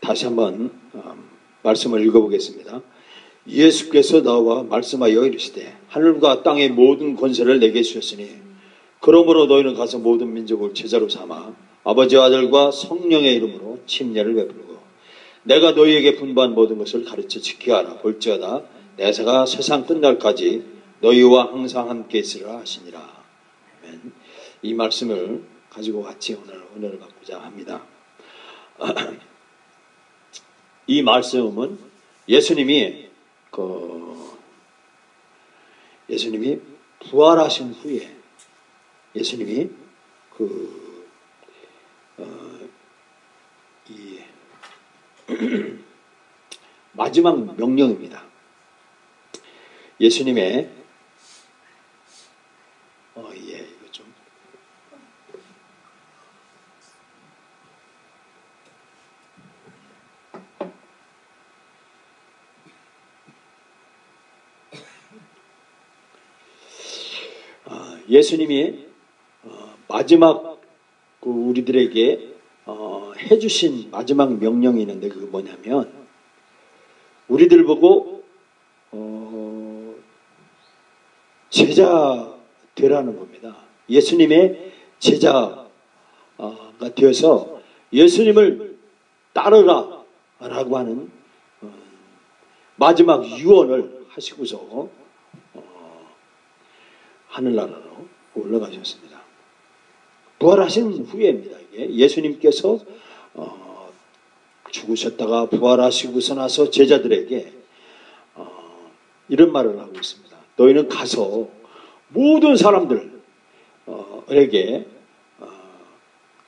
다시 한번 말씀을 읽어보겠습니다. 예수께서 나와 말씀하여 이르시되 하늘과 땅의 모든 권세를 내게 주셨으니 그러므로 너희는 가서 모든 민족을 제자로 삼아 아버지와 아들과 성령의 이름으로 침례를 베풀고 내가 너희에게 분부한 모든 것을 가르쳐 지키게 하라. 볼지어다 내가 세상 끝날까지 너희와 항상 함께 있으리라 하시니라. 아멘. 이 말씀을 가지고 같이 오늘 은혜를 받고자 합니다. 이 말씀은 예수님이 부활하신 후에 예수님이 마지막 명령입니다. 예수님의 이거 좀 예수님이 마지막 우리들에게 해주신 마지막 명령이 있는데 그게 뭐냐면 우리들 보고 제자 되라는 겁니다. 예수님의 제자가 되어서 예수님을 따르라 라고 하는 마지막 유언을 하시고서 하늘나라로 올라가셨습니다. 부활하신 후에입니다. 이게 예수님께서 죽으셨다가 부활하시고서 나서 제자들에게 이런 말을 하고 있습니다. 너희는 가서 모든 사람들에게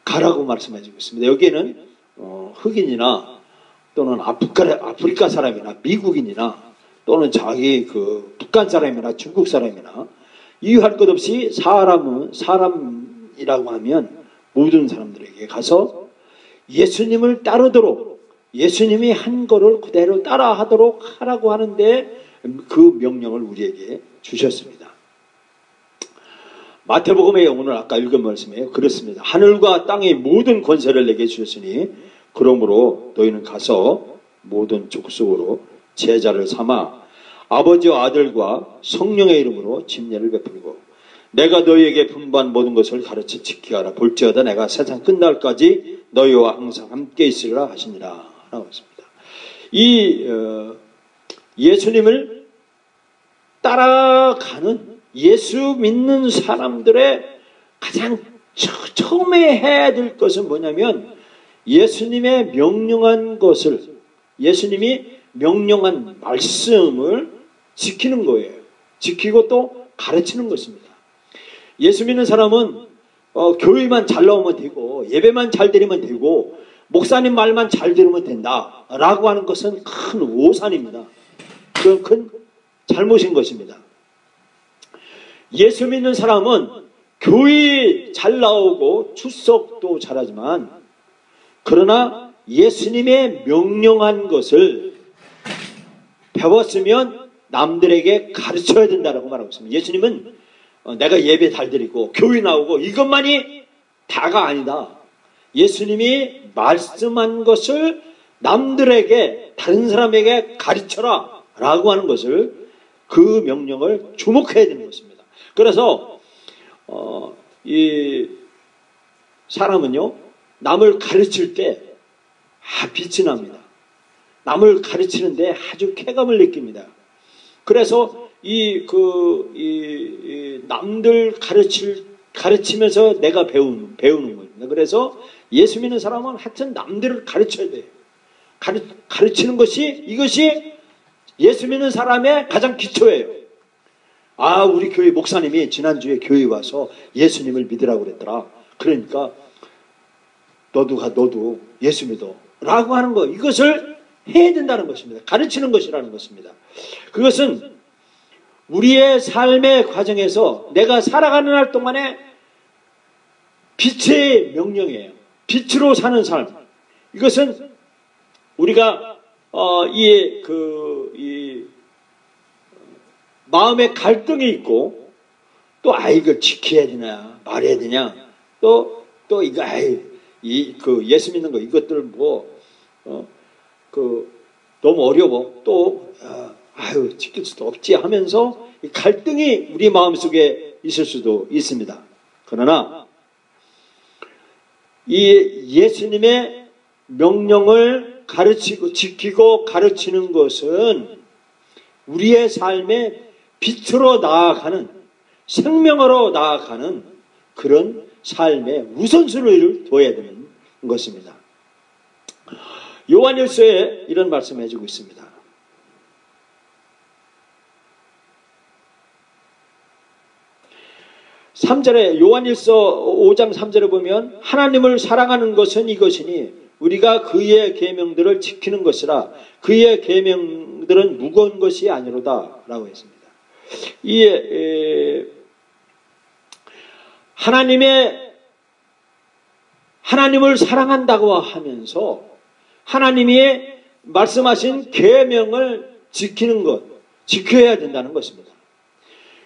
가라고 말씀해주고 있습니다. 여기에는 흑인이나 또는 아프리카 사람이나 미국인이나 또는 자기 북한 사람이나 중국 사람이나 이유할 것 없이 사람이라고 하면 모든 사람들에게 가서 예수님을 따르도록 예수님이 한 거를 그대로 따라하도록 하라고 하는데 그 명령을 우리에게 주셨습니다. 마태복음에 오늘 아까 읽은 말씀에 그렇습니다. 하늘과 땅의 모든 권세를 내게 주셨으니 그러므로 너희는 가서 모든 족속으로 제자를 삼아 아버지와 아들과 성령의 이름으로 침례를 베풀고 내가 너희에게 분부한 모든 것을 가르쳐 지키게 하라. 볼지어다 내가 세상 끝날까지 너희와 항상 함께 있으리라 하시니라 라고 했습니다. 이 예수님을 따라가는 예수 믿는 사람들의 가장 처음에 해야 될 것은 뭐냐면 예수님의 명령한 것을 예수님이 명령한 말씀을 지키는 거예요. 지키고 또 가르치는 것입니다. 예수 믿는 사람은 교회만 잘 나오면 되고 예배만 잘 드리면 되고 목사님 말만 잘 들으면 된다 라고 하는 것은 큰 오산입니다. 그건 큰 잘못인 것입니다. 예수 믿는 사람은 교회 잘 나오고 출석도 잘하지만 그러나 예수님의 명령한 것을 배웠으면 남들에게 가르쳐야 된다고 말하고 있습니다. 예수님은 내가 예배 잘 드리고 교회 나오고 이것만이 다가 아니다. 예수님이 말씀한 것을 남들에게 다른 사람에게 가르쳐라 라고 하는 것을 그 명령을 주목해야 되는 것입니다. 그래서 이 사람은요 남을 가르칠 때 빛이 납니다. 남을 가르치는데 아주 쾌감을 느낍니다. 그래서 남들 가르치면서 내가 배우는 겁니다. 그래서 예수 믿는 사람은 하여튼 남들을 가르쳐야 돼요. 가르치는 이것이 예수 믿는 사람의 가장 기초예요. 우리 교회 목사님이 지난주에 교회에 와서 예수님을 믿으라고 그랬더라. 그러니까 너도 예수 믿어 라고 하는 거, 이것을 해야 된다는 것입니다. 가르치는 것이라는 것입니다. 그것은 우리의 삶의 과정에서 내가 살아가는 날 동안에 빛의 명령이에요. 빛으로 사는 삶. 이것은 우리가 이 마음에 갈등이 있고, 또 이걸 지켜야 되냐 말해야 되냐, 또 이거 예수 믿는 거 이것들 너무 어려워, 또 지킬 수도 없지 하면서 갈등이 우리 마음속에 있을 수도 있습니다. 그러나 이 예수님의 명령을 지키고 가르치는 것은 우리의 삶의 빛으로 나아가는, 생명으로 나아가는 그런 삶의 우선순위를 둬야 되는 것입니다. 요한일서에 이런 말씀을 해주고 있습니다. 요한일서 5장 3절에 보면 하나님을 사랑하는 것은 이것이니 우리가 그의 계명들을 지키는 것이라. 그의 계명들은 무거운 것이 아니로다 라고 했습니다. 하나님을 사랑한다고 하면서 하나님이 말씀하신 계명을 지키는 것, 지켜야 된다는 것입니다.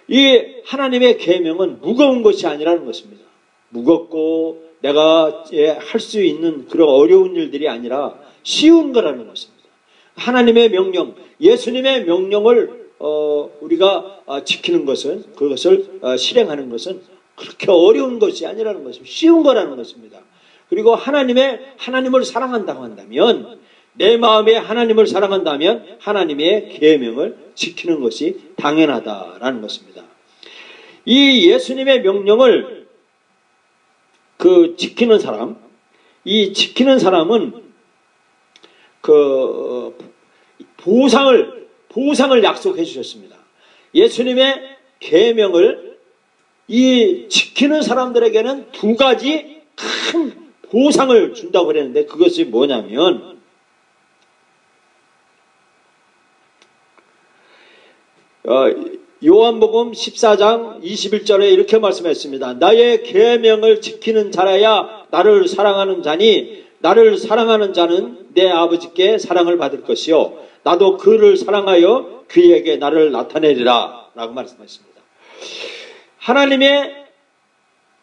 이 하나님의 계명은 무거운 것이 아니라는 것입니다. 무겁고 내가 할 수 있는 그런 어려운 일들이 아니라 쉬운 거라는 것입니다. 하나님의 명령, 예수님의 명령을 우리가 지키는 것은, 그것을 실행하는 것은 그렇게 어려운 것이 아니라는 것입니다. 쉬운 거라는 것입니다. 그리고 하나님을 사랑한다고 한다면, 내 마음에 하나님을 사랑한다면 하나님의 계명을 지키는 것이 당연하다라는 것입니다. 이 예수님의 명령을 지키는 사람, 이 지키는 사람은 보상을 약속해 주셨습니다. 예수님의 계명을 지키는 사람들에게는 두 가지 큰 보상을 준다고 그랬는데, 그것이 뭐냐면 요한복음 14장 21절에 이렇게 말씀했습니다. 나의 계명을 지키는 자라야 나를 사랑하는 자니, 나를 사랑하는 자는 내 아버지께 사랑을 받을 것이요 나도 그를 사랑하여 그에게 나를 나타내리라 라고 말씀하셨습니다. 하나님의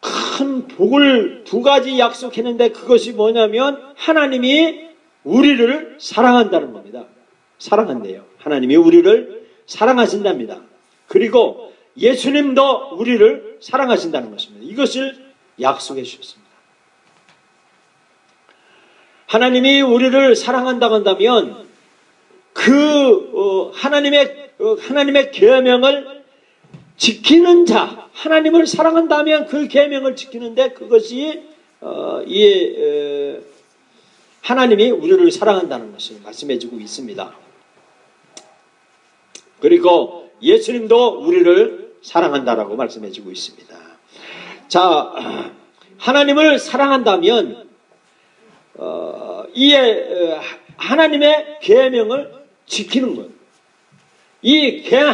큰 복을 두 가지 약속했는데, 그것이 뭐냐면 하나님이 우리를 사랑한다는 겁니다. 사랑한대요. 하나님이 우리를 사랑하신답니다. 그리고 예수님도 우리를 사랑하신다는 것입니다. 이것을 약속해 주셨습니다. 하나님이 우리를 사랑한다고 한다면 하나님의 계명을 지키는 자, 하나님을 사랑한다면 그 계명을 지키는데, 그것이 하나님이 우리를 사랑한다는 것을 말씀해 주고 있습니다. 그리고 예수님도 우리를 사랑한다라고 말씀해 주고 있습니다. 자, 하나님을 사랑한다면 하나님의 계명을 지키는 것.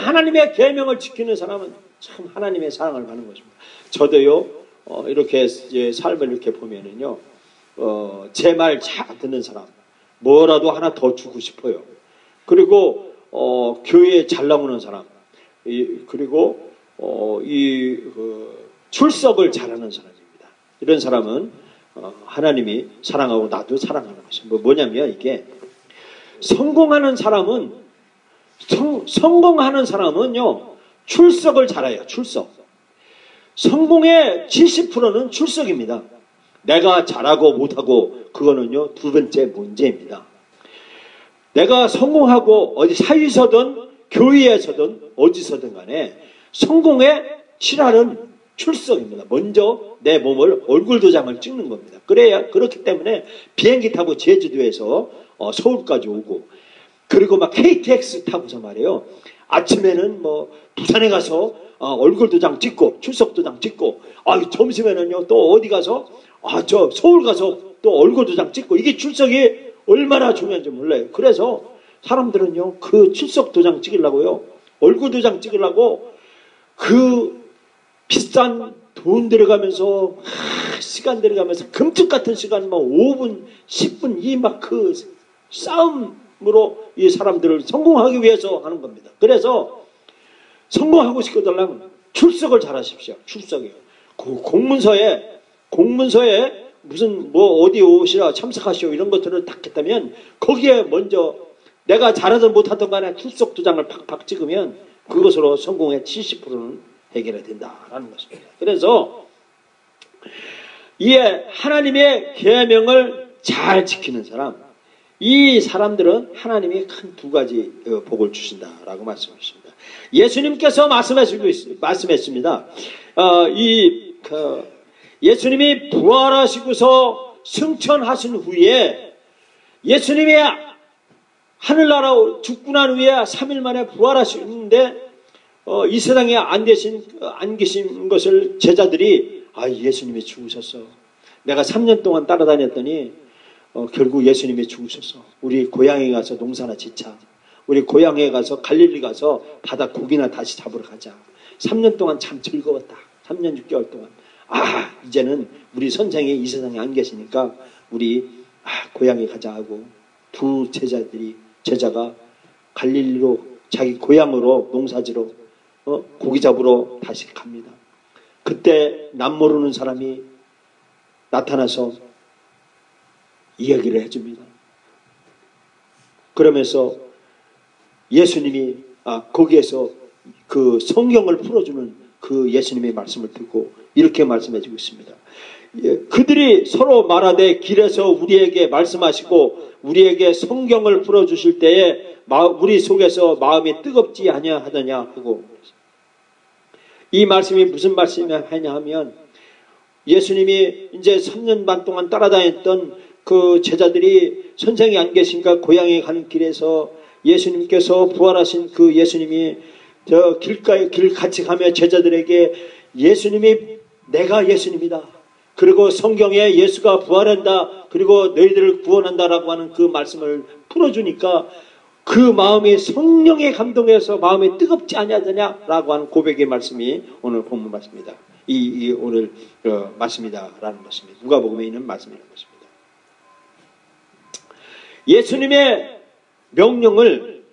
하나님의 계명을 지키는 사람은 참 하나님의 사랑을 받는 것입니다. 저도요, 이렇게 삶을 이렇게 보면은요, 제 말 잘 듣는 사람, 뭐라도 하나 더 주고 싶어요. 그리고 교회에 잘 나오는 사람, 그리고 출석을 잘하는 사람입니다. 이런 사람은 하나님이 사랑하고 나도 사랑하는 것입니다. 뭐냐면 이게 성공하는 사람은요 출석을 잘해요. 출석. 성공의 70%는 출석입니다. 내가 잘하고 못하고 그거는요 두 번째 문제입니다. 내가 성공하고 어디 사회에서든 교회에서든 어디서든 간에 성공의 실화는 출석입니다. 먼저 내 몸을 얼굴 도장을 찍는 겁니다. 그렇기 때문에 비행기 타고 제주도에서 서울까지 오고, 그리고 막 KTX 타고서 말이에요. 아침에는 뭐 부산에 가서 얼굴 도장 찍고 출석 도장 찍고, 점심에는요 또 어디 가서 서울 가서 또 얼굴 도장 찍고, 이게 출석이 얼마나 중요한지 몰라요. 그래서 사람들은요 그 출석 도장 찍으려고요, 얼굴 도장 찍으려고 그 비싼 돈 들어가면서 시간 들어가면서 금쪽 같은 시간 5분 10분 이 막 그 싸움 진심으로 이 사람들을 성공하기 위해서 하는 겁니다. 그래서 성공하고 싶거든 출석을 잘 하십시오. 출석이요. 공문서에 무슨 뭐 어디 오시라 참석하시오 이런 것들을 딱 했다면 거기에 먼저 내가 잘하든 못하든 간에 출석 도장을 팍팍 찍으면 그것으로 성공의 70%는 해결이 된다라는 것입니다. 그래서 이에 하나님의 계명을 잘 지키는 사람, 이 사람들은 하나님이 큰 두 가지 복을 주신다라고 말씀하십니다. 예수님께서 말씀했습니다. 예수님이 부활하시고서 승천하신 후에 예수님이 하늘나라 죽고 난 후에 3일 만에 부활하시는데 이 세상에 안 계신 것을 제자들이 예수님이 죽으셨어. 내가 3년 동안 따라다녔더니 결국 예수님이 죽으셨어. 우리 고향에 가서 농사나 짓자. 우리 고향에 가서 갈릴리 가서 바다 고기나 다시 잡으러 가자. 3년 동안 참 즐거웠다. 3년 6개월 동안. 이제는 우리 선생이 이 세상에 안 계시니까 우리 고향에 가자 하고 두 제자가 갈릴리로 자기 고향으로 농사지러 고기 잡으러 다시 갑니다. 그때 남 모르는 사람이 나타나서 이야기를 해줍니다. 그러면서 예수님이 거기에서 그 성경을 풀어주는 그 예수님의 말씀을 듣고 이렇게 말씀해주고 있습니다. 그들이 서로 말하되 길에서 우리에게 말씀하시고 우리에게 성경을 풀어주실 때에 우리 속에서 마음이 뜨겁지 아니하더냐 하고, 이 말씀이 무슨 말씀이냐 하면 예수님이 이제 3년 반 동안 따라다녔던 그 제자들이 선생이 안 계신가 고향에 가는 길에서 예수님께서 부활하신 그 예수님이 저 길가에 길 같이 가며 제자들에게 예수님이 내가 예수님이다. 그리고 성경에 예수가 부활한다. 그리고 너희들을 구원한다라고 하는 그 말씀을 풀어주니까 그 마음이 성령의 감동에서 마음이 뜨겁지 아니하더냐라고 하는 고백의 말씀이 오늘 본문 말씀입니다. 이 오늘 말씀이다라는 것입니다. 누가복음에 있는 말씀이라는 것입니다. 예수님의 명령을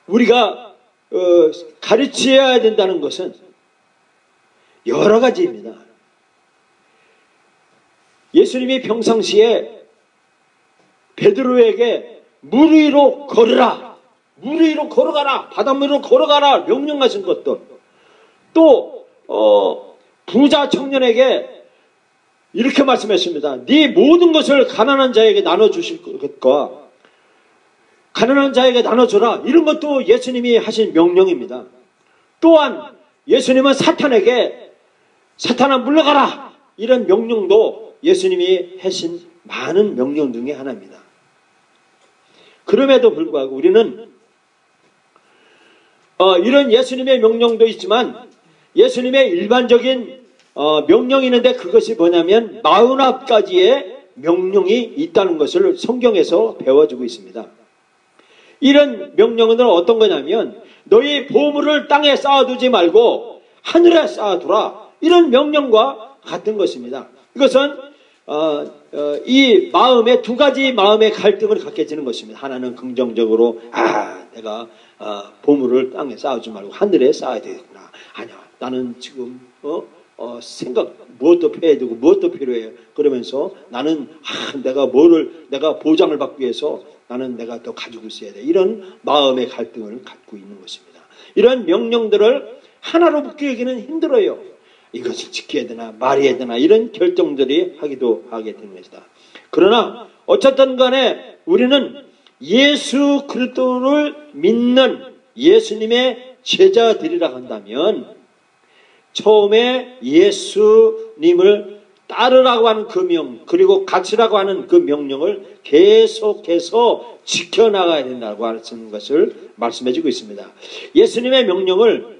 우리가 가르쳐야 된다는 것은 여러 가지입니다. 예수님이 평상시에 베드로에게 물 위로 걸으라, 물 위로 걸어가라, 바닷물 위로 걸어가라 명령하신 것들, 또 부자 청년에게 이렇게 말씀했습니다. 네 모든 것을 가난한 자에게 나눠주실 것과 가난한 자에게 나눠줘라, 이런 것도 예수님이 하신 명령입니다. 또한 예수님은 사탄에게 사탄아 물러가라, 이런 명령도 예수님이 하신 많은 명령 중에 하나입니다. 그럼에도 불구하고 우리는 이런 예수님의 명령도 있지만 예수님의 일반적인 명령이 있는데 그것이 뭐냐면 49가지의 명령이 있다는 것을 성경에서 배워주고 있습니다. 이런 명령은 어떤 거냐면 너희 보물을 땅에 쌓아두지 말고 하늘에 쌓아두라, 이런 명령과 같은 것입니다. 이것은 이 마음에 두 가지 마음의 갈등을 갖게 되는 것입니다. 하나는 긍정적으로 내가 보물을 땅에 쌓아두지 말고 하늘에 쌓아야 되겠구나. 아니야, 나는 지금 생각 무엇도 해야 되고 무엇도 필요해. 그러면서 나는 내가 보장을 받기 위해서 나는 내가 더 가지고 있어야 돼. 이런 마음의 갈등을 갖고 있는 것입니다. 이런 명령들을 하나로 묶기에는 힘들어요. 이것을 지켜야 되나 말해야 되나 이런 결정들이 하게 되는 것이다. 그러나 어쨌든 간에 우리는 예수 그리스도를 믿는 예수님의 제자들이라 한다면 처음에 예수님을 따르라고 하는 그 그리고 같이라고 하는 그 명령을 계속해서 지켜나가야 된다고 하는 것을 말씀해주고 있습니다. 예수님의 명령을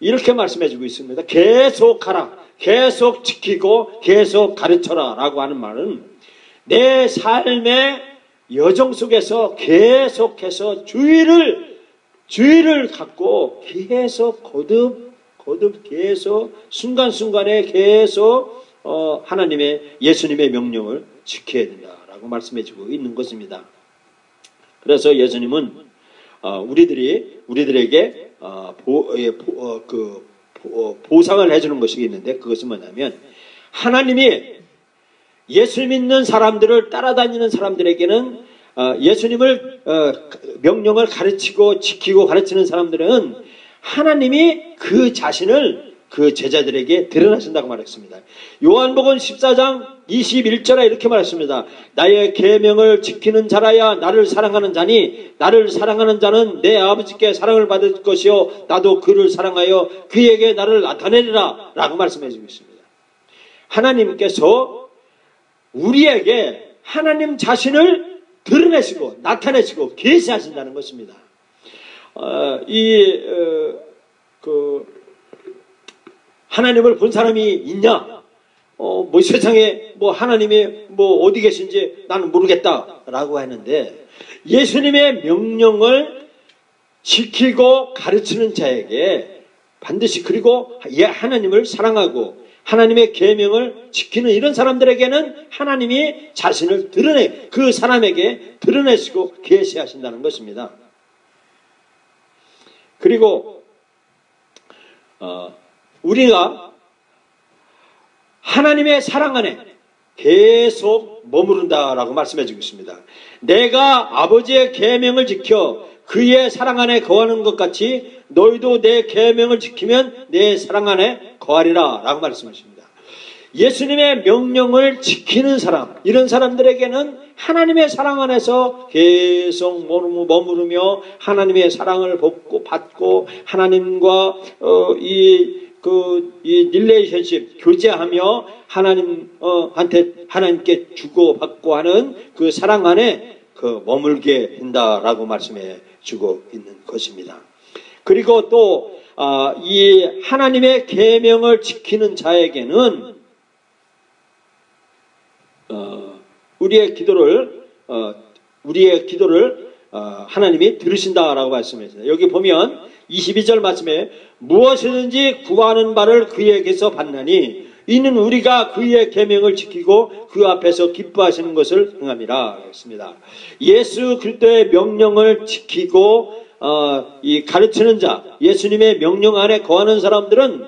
이렇게 말씀해주고 있습니다. 계속하라, 계속 지키고 계속 가르쳐라 라고 하는 말은 내 삶의 여정 속에서 계속해서 주의를 갖고 계속 거듭 계속 순간순간에 계속 하나님의 예수님의 명령을 지켜야 된다라고 것이다라고 말씀해주고 있는 것입니다. 그래서 예수님은 우리들에게 보상을 해주는 것이 있는데, 그것은 뭐냐면, 하나님이 예수 믿는 사람들을 따라다니는 사람들에게는, 예수님을 명령을 가르치고 지키고 가르치는 사람들은 하나님이 그 자신을 그 제자들에게 드러나신다고 말했습니다. 요한복음 14장 21절에 이렇게 말했습니다. 나의 계명을 지키는 자라야 나를 사랑하는 자니, 나를 사랑하는 자는 내 아버지께 사랑을 받을 것이요 나도 그를 사랑하여 그에게 나를 나타내리라 라고 말씀해 주고 있습니다. 하나님께서 우리에게 하나님 자신을 드러내시고 나타내시고 계시하신다는 것입니다. 하나님을 본 사람이 있냐? 뭐 세상에 뭐 하나님이 뭐 어디 계신지 나는 모르겠다라고 하는데, 예수님의 명령을 지키고 가르치는 자에게 반드시, 그리고 하나님을 사랑하고 하나님의 계명을 지키는 이런 사람들에게는 하나님이 자신을 그 사람에게 드러내시고 계시하신다는 것입니다. 그리고 우리가 하나님의 사랑 안에 계속 머무른다라고 말씀해 주고 있습니다. 내가 아버지의 계명을 지켜 그의 사랑 안에 거하는 것 같이 너희도 내 계명을 지키면 내 사랑 안에 거하리라 라고 말씀하십니다. 예수님의 명령을 지키는 사람, 이런 사람들에게는 하나님의 사랑 안에서 계속 머무르며 하나님의 사랑을 받고 하나님과 이 릴레이션십, 교제하며 하나님께 주고받고 하는 그 사랑 안에 머물게 된다라고 말씀해 주고 있는 것입니다. 그리고 또 이 하나님의 계명을 지키는 자에게는 우리의 기도를 하나님이 들으신다라고 말씀했습니다. 여기 보면 22절 말씀에 무엇이든지 구하는 바를 그에게서 받나니 이는 우리가 그의 계명을 지키고 그 앞에서 기뻐하시는 것을 행함이라 했습니다. 예수 그리스도의 명령을 지키고 이 가르치는 자, 예수님의 명령 안에 거하는 사람들은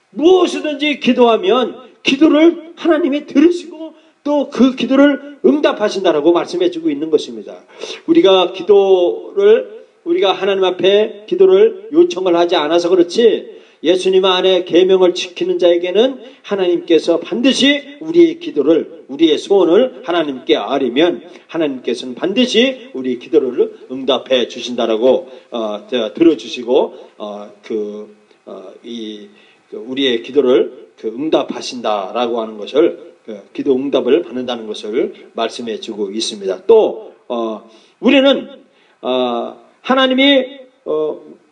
무엇이든지 기도하면 기도를 하나님이 들으시고 또 그 기도를 응답하신다라고 말씀해 주고 있는 것입니다. 우리가 하나님 앞에 기도를 요청을 하지 않아서 그렇지, 예수님 안에 계명을 지키는 자에게는 하나님께서 반드시 우리의 기도를, 우리의 소원을 하나님께 아뢰면 하나님께서는 반드시 우리의 기도를 응답해 주신다라고 들어주시고 우리의 기도를 응답하신다라고 하는 것을, 기도 응답을 받는다는 것을 말씀해 주고 있습니다. 또 우리는 하나님이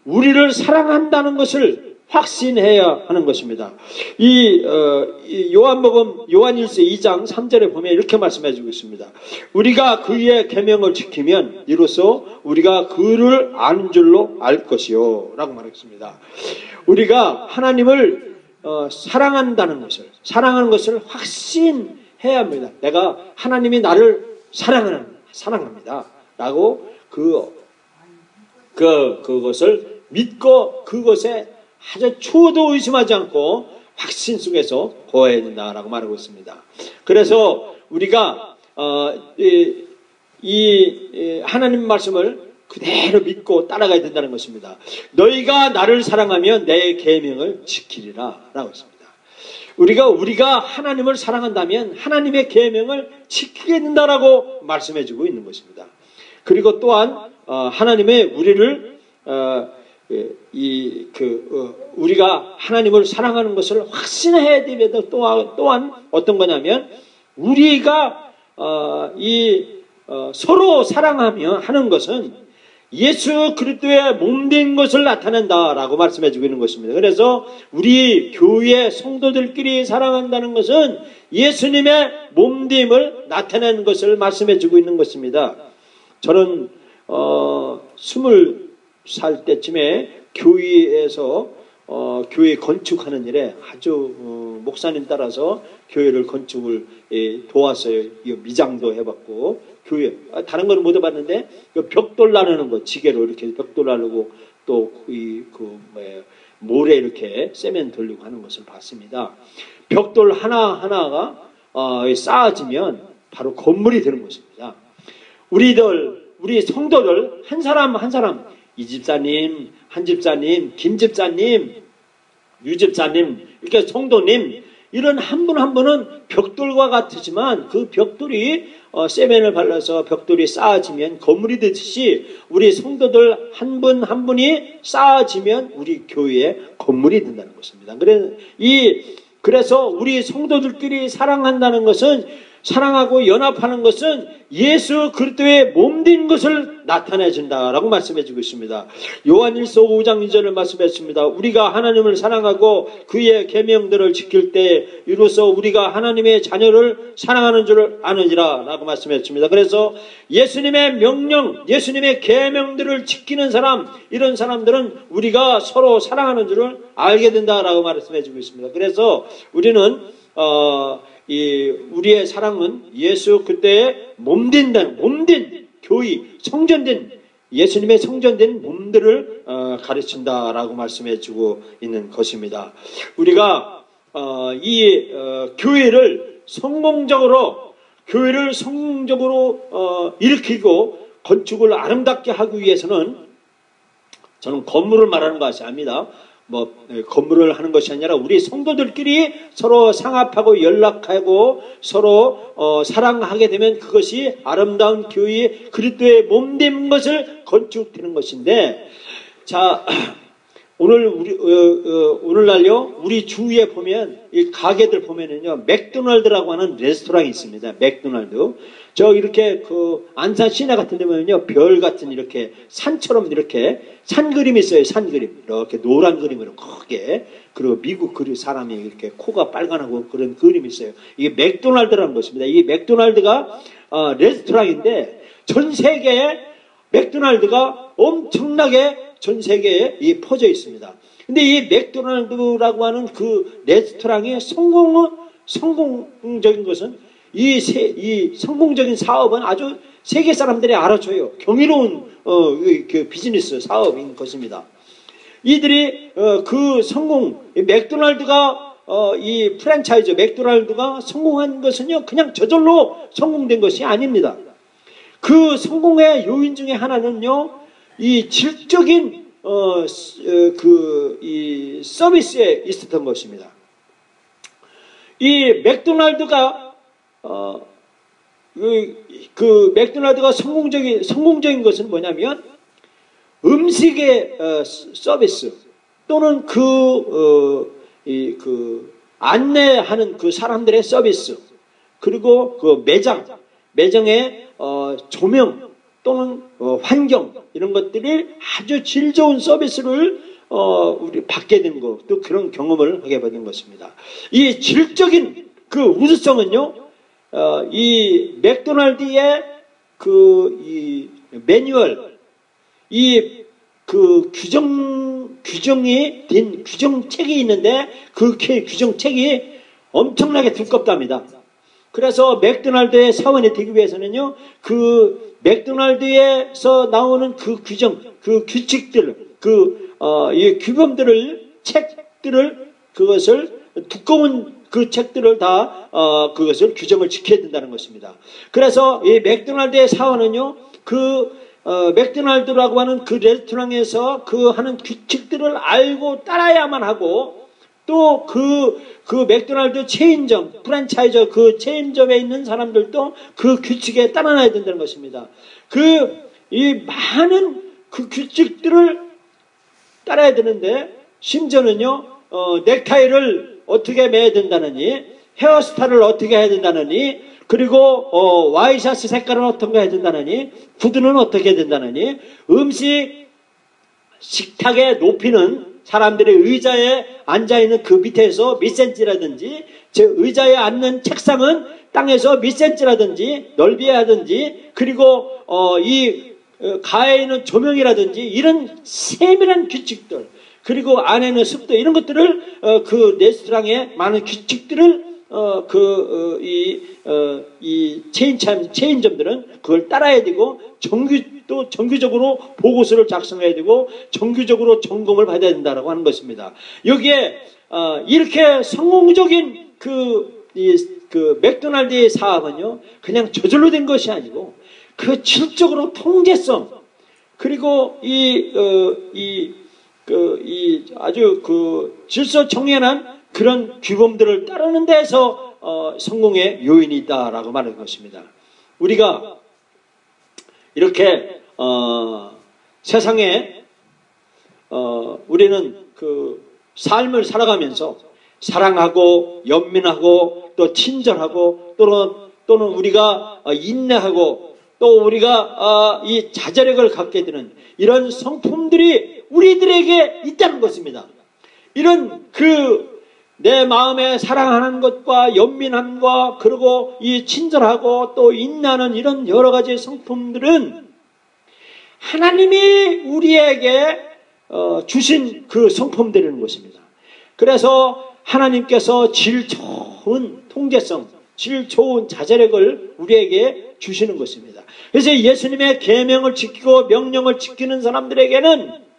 우리를 사랑한다는 것을 확신해야 하는 것입니다. 이 요한일서 2장 3절에 보면 이렇게 말씀해 주고 있습니다. 우리가 그의 계명을 지키면 이로써 우리가 그를 아는 줄로 알 것이요 라고 말했습니다. 우리가 하나님을 사랑하는 것을 확신해야 합니다. 내가 하나님이 나를 사랑합니다 라고 그것을 믿고 그것에 아주 초도 의심하지 않고 확신 속에서 거해야 된다라고 말하고 있습니다. 그래서 우리가 이 하나님 말씀을 그대로 믿고 따라가야 된다는 것입니다. 너희가 나를 사랑하면 내 계명을 지키리라 라고 했습니다. 우리가 하나님을 사랑한다면 하나님의 계명을 지키게 된다라고 말씀해주고 있는 것입니다. 그리고 또한 하나님의 우리가 하나님을 사랑하는 것을 확신해야 되면서 또한 어떤 거냐면 우리가 서로 사랑하며 하는 것은 예수 그리스도의 몸된 것을 나타낸다라고 말씀해주고 있는 것입니다. 그래서 우리 교회 성도들끼리 사랑한다는 것은 예수님의 몸됨을 나타내는 것을 말씀해주고 있는 것입니다. 저는 20살 때쯤에 교회에서 교회 건축하는 일에 아주 목사님 따라서 교회를 건축을 도왔어요. 미장도 해봤고 교회 다른 거는 못 해봤는데 벽돌 나르는 거 지게로 이렇게 벽돌 나르고 또 모래 이렇게 세면 돌리고 하는 것을 봤습니다. 벽돌 하나하나가 쌓아지면 바로 건물이 되는 것입니다. 우리 성도들 한 사람 한 사람 이 집사님, 한 집사님, 김 집사님, 유 집사님 이렇게 성도님 이런 한 분 한 분은 벽돌과 같으지만 그 벽돌이 세면을 발라서 벽돌이 쌓아지면 건물이 되듯이 우리 성도들 한 분 한 분이 쌓아지면 우리 교회의 건물이 된다는 것입니다. 그래서 우리 성도들끼리 사랑한다는 것은 사랑하고 연합하는 것은 예수 그리스도의 몸된 것을 나타내준다라고 말씀해주고 있습니다. 요한일서 5장 2절을 말씀했습니다. 우리가 하나님을 사랑하고 그의 계명들을 지킬 때 이로써 우리가 하나님의 자녀를 사랑하는 줄을 아느니라 라고 말씀했습니다. 그래서 예수님의 명령, 예수님의 계명들을 지키는 사람, 이런 사람들은 우리가 서로 사랑하는 줄을 알게 된다라고 말씀해주고 있습니다. 그래서 우리는 우리의 사랑은 예수 그때의 몸된 교회, 성전된 예수님의 성전된 몸들을 가르친다라고 말씀해주고 있는 것입니다. 우리가 교회를 성공적으로 일으키고 건축을 아름답게 하기 위해서는 저는 건물을 말하는 것이 아닙니다. 건물을 하는 것이 아니라 우리 성도들끼리 서로 상합하고 연락하고 서로 사랑하게 되면 그것이 아름다운 교회의 그리스도의 몸된 것을 건축되는 것인데, 자, 오늘날요, 우리 주위에 보면, 이 가게들 보면은요, 맥도날드라고 하는 레스토랑이 있습니다. 맥도날드. 이렇게 안산 시내 같은 데 보면요, 별 같은 이렇게 산처럼 이렇게 산 그림이 있어요. 산 그림. 이렇게 노란 그림으로 크게. 그리고 미국 사람이 이렇게 코가 빨간하고 그런 그림이 있어요. 이게 맥도날드라는 것입니다. 이 맥도날드가, 레스토랑인데 전 세계에 맥도날드가 엄청나게 전 세계에 퍼져 있습니다. 근데 이 맥도날드라고 하는 그 레스토랑의 성공적인 것은 이 성공적인 사업은 아주 세계 사람들이 알아줘요. 경이로운 그 비즈니스 사업인 것입니다. 이들이 맥도날드가 이 프랜차이즈 맥도날드가 성공한 것은요 그냥 저절로 성공된 것이 아닙니다. 그 성공의 요인 중에 하나는요 이 질적인 이 서비스에 있었던 것입니다. 이 맥도날드가 맥도날드가 성공적인 것은 뭐냐면 음식의 서비스 또는 안내하는 그 사람들의 서비스 그리고 그 매장의 조명 또는 환경 이런 것들이 아주 질 좋은 서비스를 우리 받게 된 것, 또 그런 경험을 하게 받은 것입니다. 이 질적인 그 우수성은요, 이 맥도날드의 이 매뉴얼, 규정이 된 규정책이 있는데 그 규정책이 엄청나게 두껍답니다. 그래서 맥도날드의 사원이 되기 위해서는요, 그 맥도날드에서 나오는 그 규정, 그 규칙들, 이 책들을, 그것을, 두꺼운 그 책들을 다, 그것을 규정을 지켜야 된다는 것입니다. 그래서 이 맥도날드의 사원은요, 맥도날드라고 하는 그 레스토랑에서 하는 규칙들을 알고 따라야만 하고, 또 그 맥도날드 체인점, 프랜차이저 그 체인점에 있는 사람들도 그 규칙에 따라놔야 된다는 것입니다. 이 많은 그 규칙들을 따라야 되는데, 심지어는요, 넥타이를 어떻게 매야 된다느니, 헤어스타일을 어떻게 해야 된다느니, 그리고, 와이셔츠 색깔은 어떻게 해야 된다느니, 구두는 어떻게 해야 된다느니, 식탁의 높이는 사람들의 의자에 앉아있는 그 밑에서 몇 센치라든지, 의자에 앉는 책상은 땅에서 몇 센치라든지, 넓이야 하든지, 그리고, 가에 있는 조명이라든지, 이런 세밀한 규칙들, 그리고 안에는 습도 이런 것들을 그 레스토랑의 많은 규칙들을 이 체인점들은 그걸 따라야 되고 또 정규적으로 보고서를 작성해야 되고 정규적으로 점검을 받아야 된다라고 하는 것입니다. 여기에 이렇게 성공적인 그 맥도날드의 사업은요 그냥 저절로 된 것이 아니고 그 질적으로 통제성 그리고 아주 그 질서 정연한 그런 규범들을 따르는 데서 성공의 요인이 있다라고 말하는 것입니다. 우리가 이렇게 세상에 우리는 그 삶을 살아가면서 사랑하고 연민하고 또 친절하고 또는 우리가 인내하고 또 우리가 이 자제력을 갖게 되는 이런 성품들이 우리들에게 있다는 것입니다. 이런 내 마음에 사랑하는 것과 연민함과 그리고 이 친절하고 또 인내하는 이런 여러 가지 성품들은 하나님이 우리에게 주신 그 성품들이라는 것입니다. 그래서 하나님께서 질 좋은 통제성, 질 좋은 자제력을 우리에게 주시는 것입니다. 그래서 예수님의 계명을 지키고 명령을 지키는 사람들에게는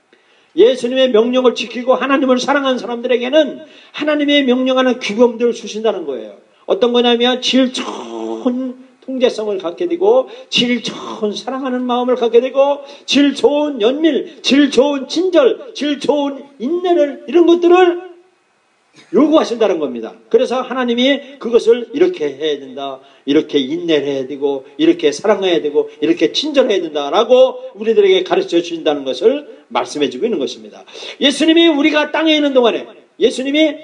예수님의 명령을 지키고 하나님을 사랑하는 사람들에게는 하나님의 명령하는 규범들을 주신다는 거예요. 어떤 거냐면 질 좋은 통제성을 갖게 되고 질 좋은 사랑하는 마음을 갖게 되고 질 좋은 연밀, 질 좋은 친절, 질 좋은 인내를 이런 것들을 요구하신다는 겁니다. 그래서 하나님이 그것을 이렇게 해야 된다. 이렇게 인내를 해야 되고 이렇게 사랑해야 되고 이렇게 친절해야 된다라고 우리들에게 가르쳐 주신다는 것을 말씀해 주고 있는 것입니다. 예수님이 우리가 땅에 있는 동안에 예수님이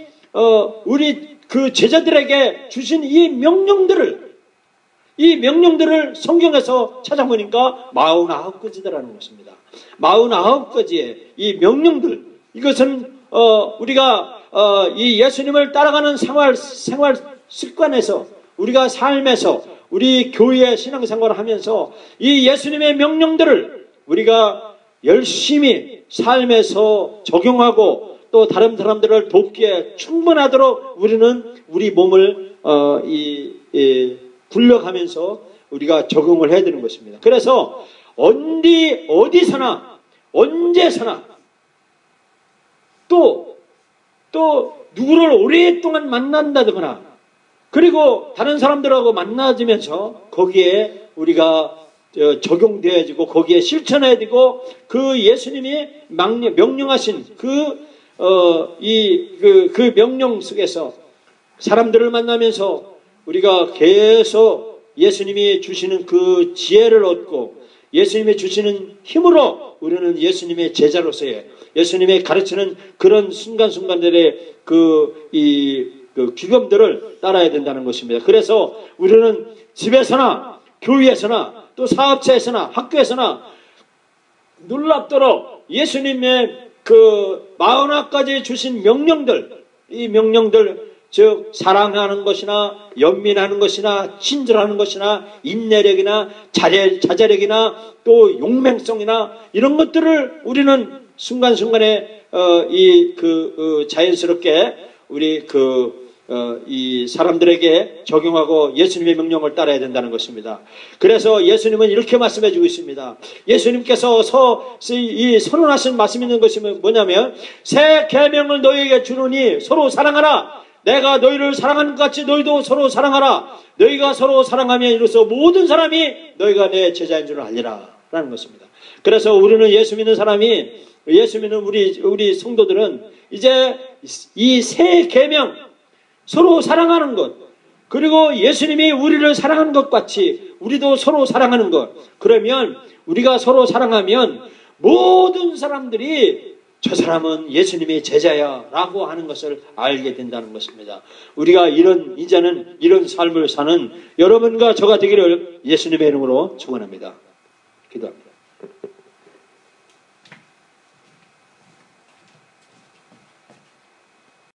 우리 그 제자들에게 주신 이 명령들을 성경에서 찾아보니까 49가지라는 것입니다. 49가지의 이 명령들 이것은 우리가 이 예수님을 따라가는 생활 습관에서 우리가 삶에서 우리 교회 신앙생활을 하면서 이 예수님의 명령들을 우리가 열심히 삶에서 적용하고 또 다른 사람들을 돕기에 충분하도록 우리는 우리 몸을 굴려가면서 우리가 적용을 해야 되는 것입니다. 그래서 어디서나 언제서나 또 누구를 오랫동안 만난다거나 그리고 다른 사람들하고 만나지면서 거기에 우리가 적용되어지고 거기에 실천해야 되고 그 예수님이 명령하신 그 명령 속에서 사람들을 만나면서 우리가 계속 예수님이 주시는 그 지혜를 얻고 예수님이 주시는 힘으로 우리는 예수님의 제자로서의 예수님의 가르치는 그런 순간순간들의 그 규범들을 따라야 된다는 것입니다. 그래서 우리는 집에서나 교회에서나 또 사업체에서나 학교에서나 놀랍도록 예수님의 그 49가지 주신 명령들, 이 명령들 즉 사랑하는 것이나 연민하는 것이나 친절하는 것이나 인내력이나 자제력이나 또 용맹성이나 이런 것들을 우리는 순간순간에 자연스럽게 우리 이 사람들에게 적용하고 예수님의 명령을 따라야 된다는 것입니다. 그래서 예수님은 이렇게 말씀해 주고 있습니다. 예수님께서 선언하신 말씀 있는 것이 뭐냐면 새 계명을 너희에게 주노니 서로 사랑하라. 내가 너희를 사랑한 것 같이 너희도 서로 사랑하라. 너희가 서로 사랑하면 이로써 모든 사람이 너희가 내 제자인 줄 알리라 라는 것입니다. 그래서 우리는 예수 믿는 우리 성도들은 이제 이 새 계명 서로 사랑하는 것 그리고 예수님이 우리를 사랑하는 것 같이 우리도 서로 사랑하는 것 그러면 우리가 서로 사랑하면 모든 사람들이 저 사람은 예수님의 제자야 라고 하는 것을 알게 된다는 것입니다. 우리가 이제는 이런 삶을 사는 여러분과 저가 되기를 예수님의 이름으로 축원합니다. 기도합니다.